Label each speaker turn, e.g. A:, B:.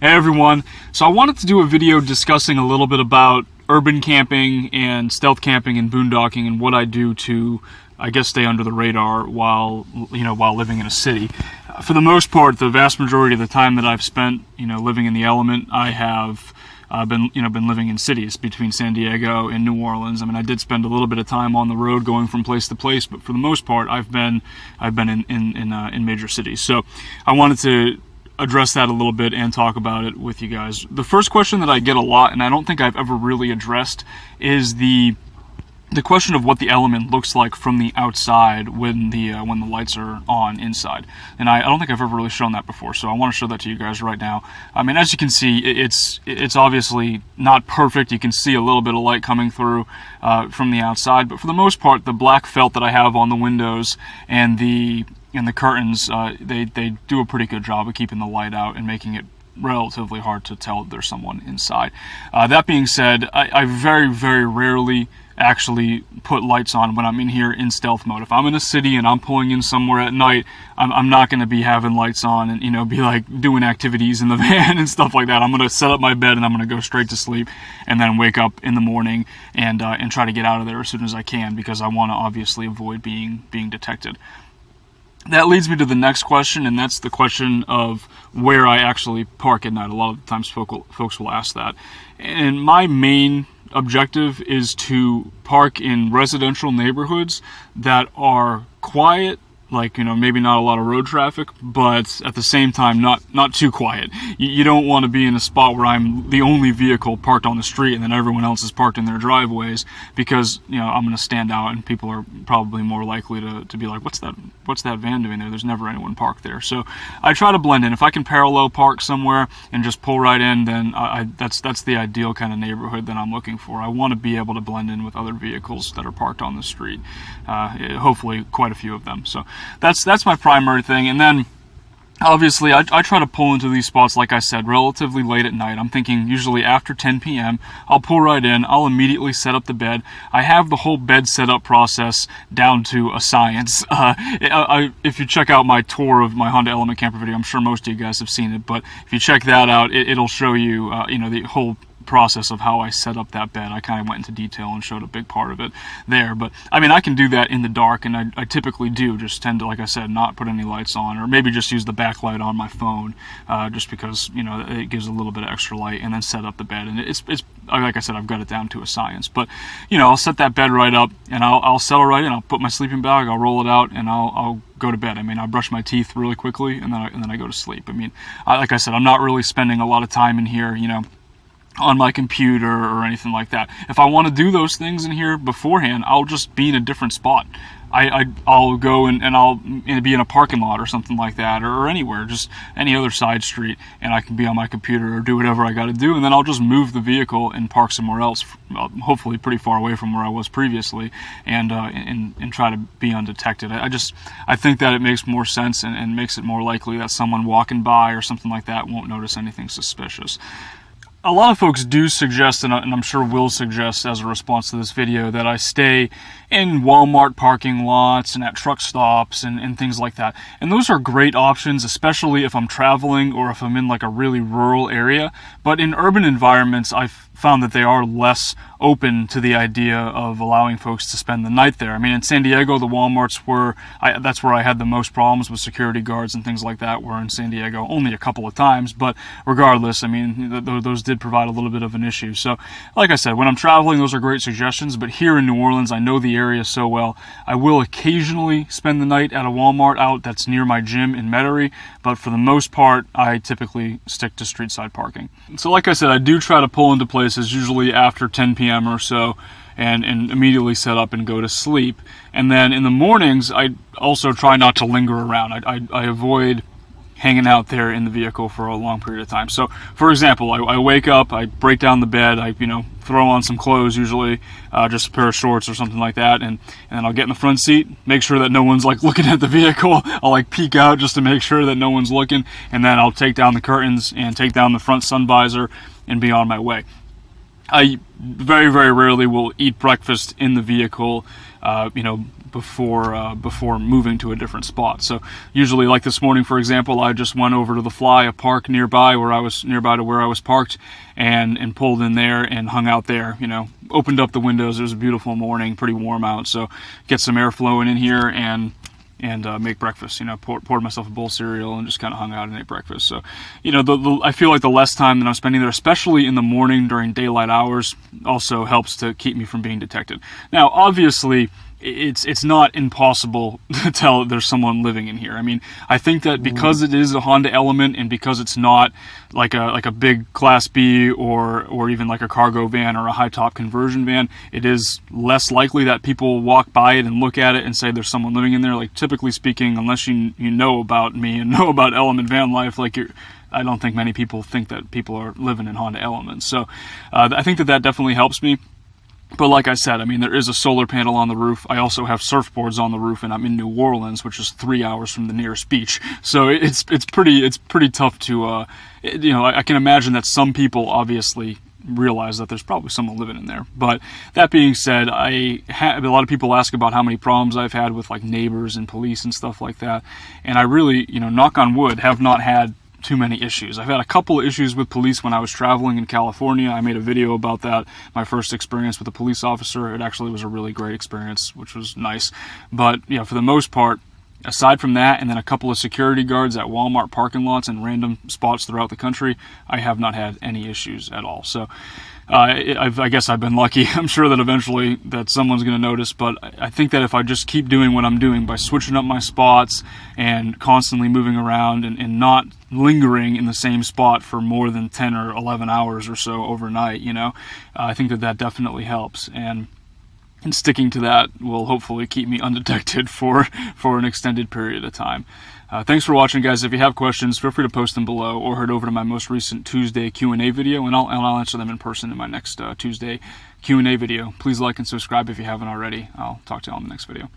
A: Hey everyone, so I wanted to do a video discussing a little bit about urban camping and stealth camping and boondocking and what I do to, I guess, stay under the radar while living in a city. For the most part, the vast majority of the time that I've spent, living in the element, I have been living in cities between San Diego and New Orleans. I mean, I did spend a little bit of time on the road going from place to place, but for the most part, I've been in major cities. So I wanted to address that a little bit and talk about it with you guys. The first question that I get a lot, and I don't think I've ever really addressed, is the question of what the element looks like from the outside when the lights are on inside. And I don't think I've ever really shown that before, so I want to show that to you guys right now. I mean, as you can see, it's obviously not perfect. You can see a little bit of light coming through from the outside, but for the most part, the black felt that I have on the windows and the curtains, they do a pretty good job of keeping the light out and making it relatively hard to tell there's someone inside. That being said, I very, very rarely actually put lights on when I'm in here in stealth mode. If I'm in a city and I'm pulling in somewhere at night, I'm not going to be having lights on and be like doing activities in the van and stuff like that. I'm going to set up my bed and I'm going to go straight to sleep and then wake up in the morning and try to get out of there as soon as I can, because I want to obviously avoid being detected. That leads me to the next question, and that's the question of where I actually park at night. A lot of times folks will ask that. And my main objective is to park in residential neighborhoods that are quiet, like, maybe not a lot of road traffic, but at the same time not too quiet. You don't want to be in a spot where I'm the only vehicle parked on the street and then everyone else is parked in their driveways, because I'm going to stand out and people are probably more likely to be like, what's that van doing there? There's never anyone parked there. So I try to blend in. If I can parallel park somewhere and just pull right in, then that's the ideal kind of neighborhood that I'm looking for. I want to be able to blend in with other vehicles that are parked on the street, hopefully quite a few of them. So that's my primary thing. And then obviously I try to pull into these spots, like I said, relatively late at night. I'm thinking usually after 10 p.m. I'll pull right in. I'll immediately set up the bed. I have the whole bed setup process down to a science. If you check out my tour of my Honda Element camper video, I'm sure most of you guys have seen it, but if you check that out, it'll show you the whole process of how I set up that bed. I kind of went into detail and showed a big part of it there. But I mean, I can do that in the dark, and I typically do just tend to, like I said, not put any lights on, or maybe just use the backlight on my phone, just because it gives a little bit of extra light, and then set up the bed. And it's like I said, I've got it down to a science. But I'll set that bed right up, and I'll settle right in. I'll put my sleeping bag, I'll roll it out, and I'll go to bed. I mean, I brush my teeth really quickly, and then I go to sleep. I mean, like I said, I'm not really spending a lot of time in here, on my computer or anything like that. If I want to do those things in here beforehand, I'll just be in a different spot. I'll go and I'll be in a parking lot or something like that, or anywhere, just any other side street, and I can be on my computer or do whatever I got to do, and then I'll just move the vehicle and park somewhere else, hopefully pretty far away from where I was previously, and try to be undetected. I think that it makes more sense and makes it more likely that someone walking by or something like that won't notice anything suspicious. A lot of folks do suggest, and I'm sure will suggest as a response to this video, that I stay in Wal-Mart parking lots and at truck stops and things like that. And those are great options, especially if I'm traveling or if I'm in like a really rural area. But in urban environments, I've found that they are less open to the idea of allowing folks to spend the night there. I mean, in San Diego, the Wal-Marts that's where I had the most problems with security guards and things like that, were in San Diego only a couple of times. But regardless, I mean, those did provide a little bit of an issue. So, like I said, when I'm traveling, those are great suggestions. But here in New Orleans, I know the area so well. I will occasionally spend the night at a Wal-Mart out that's near my gym in Metairie, but for the most part, I typically stick to street side parking. So like I said, I do try to pull into places usually after 10 p.m. or so, and immediately set up and go to sleep. And then in the mornings, I also try not to linger around. I avoid hanging out there in the vehicle for a long period of time. So, for example, I wake up, I break down the bed, I throw on some clothes, usually just a pair of shorts or something like that, and then I'll get in the front seat, make sure that no one's like looking at the vehicle. I'll like peek out just to make sure that no one's looking, and then I'll take down the curtains and take down the front sun visor and be on my way. I very, very rarely will eat breakfast in the vehicle, before moving to a different spot. So usually, like this morning, for example, I just went over to the Fly, a park nearby to where I was parked, and pulled in there and hung out there. Opened up the windows. It was a beautiful morning, pretty warm out, so get some air flowing in here and make breakfast. Poured myself a bowl of cereal and just kind of hung out and ate breakfast. So, I feel like the less time that I'm spending there, especially in the morning during daylight hours, also helps to keep me from being detected. Now, obviously, it's not impossible to tell there's someone living in here. I mean, I think that because it is a Honda Element and because it's not like a big Class B or even like a cargo van or a high top conversion van, it is less likely that people walk by it and look at it and say there's someone living in there. Like, typically speaking, unless you know about me and know about Element van life, I don't think many people think that people are living in Honda Elements. So I think that definitely helps me. But like I said, I mean, there is a solar panel on the roof. I also have surfboards on the roof, and I'm in New Orleans, which is 3 hours from the nearest beach. So it's pretty tough to, I can imagine that some people obviously realize that there's probably someone living in there. But that being said, a lot of people ask about how many problems I've had with like neighbors and police and stuff like that. And I really, knock on wood, have not had too many issues. I've had a couple of issues with police when I was traveling in California. I made a video about that, my first experience with a police officer. It actually was a really great experience, which was nice. But for the most part, aside from that, and then a couple of security guards at Wal-Mart parking lots and random spots throughout the country, I have not had any issues at all. So I guess I've been lucky. I'm sure that eventually that someone's going to notice, but I think that if I just keep doing what I'm doing by switching up my spots and constantly moving around and not lingering in the same spot for more than 10 or 11 hours or so overnight, I think that definitely helps. And sticking to that will hopefully keep me undetected for an extended period of time. Thanks for watching, guys. If you have questions, feel free to post them below or head over to my most recent Tuesday Q&A video, and I'll answer them in person in my next Tuesday Q&A video. Please like and subscribe if you haven't already. I'll talk to you all in the next video.